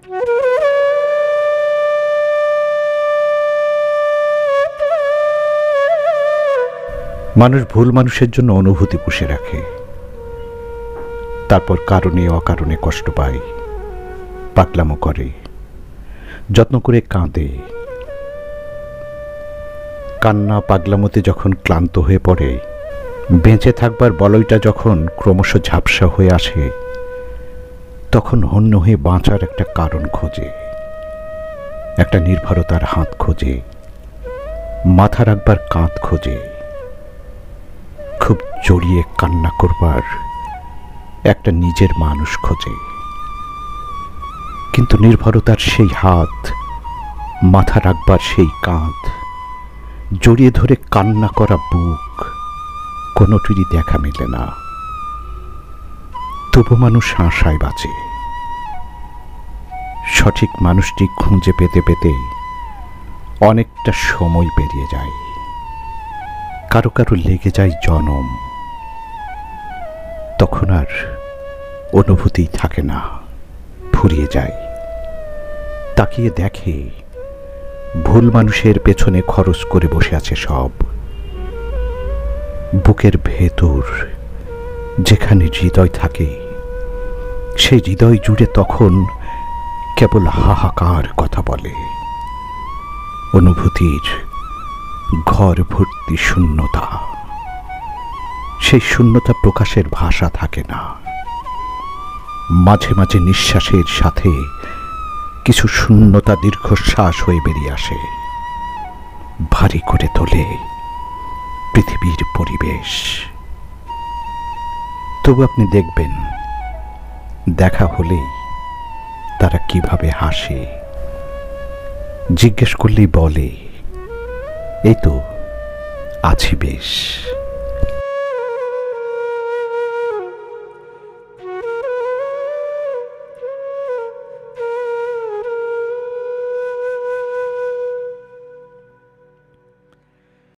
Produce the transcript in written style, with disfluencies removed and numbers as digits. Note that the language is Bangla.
মানুষ ভুল মানুষের জন্য অনুভূতি পুষে রাখে, তারপর কারণে অকারণে কষ্ট পায়, পাগলামো করে, যত্ন করে কাঁদে। কান্না পাগলামোতে যখন ক্লান্ত হয়ে পড়ে, বেঁচে থাকবার বলয়টা যখন ক্রমশ ঝাপসা হয়ে আসে, তখন হন্য হয়ে বাঁচার একটা কারণ খোঁজে, একটা নির্ভরতার হাত খোঁজে, মাথা রাখবার কাঁধ খোঁজে, খুব জড়িয়ে কান্না করবার একটা নিজের মানুষ খোঁজে। কিন্তু নির্ভরতার সেই হাত, মাথা রাখবার সেই কাঁধ, জড়িয়ে ধরে কান্না করা বুক, কোনোটিরই দেখা মেলে না। তবু মানুষ আশায় বাঁচে। সঠিক মানুষটি খুঁজে পেতে পেতে অনেকটা সময় পেরিয়ে যায়, কারো কারো লেগে যায় জনম। তখন আর অনুভূতি থাকে না, ফুরিয়ে যায়। তাকিয়ে দেখে ভুল মানুষের পেছনে খরচ করে বসে আছে সব। বুকের ভেতর যেখানে হৃদয় থাকে, সেই হৃদয় জুড়ে তখন কেবল হাহাকার কথা বলে। অনুভূতির ঘর ভর্তি শূন্যতা, সেই শূন্যতা প্রকাশের ভাষা থাকে না। মাঝে মাঝে নিঃশ্বাসের সাথে কিছু শূন্যতা দীর্ঘশ্বাস হয়ে বেরিয়ে আসে, ভারী করে তোলে পৃথিবীর পরিবেশ। তবু আপনি দেখবেন, দেখা হলেই তারা কিভাবে হাসে। জিজ্ঞেস করলেই বলে, এই তো আছি বেশ।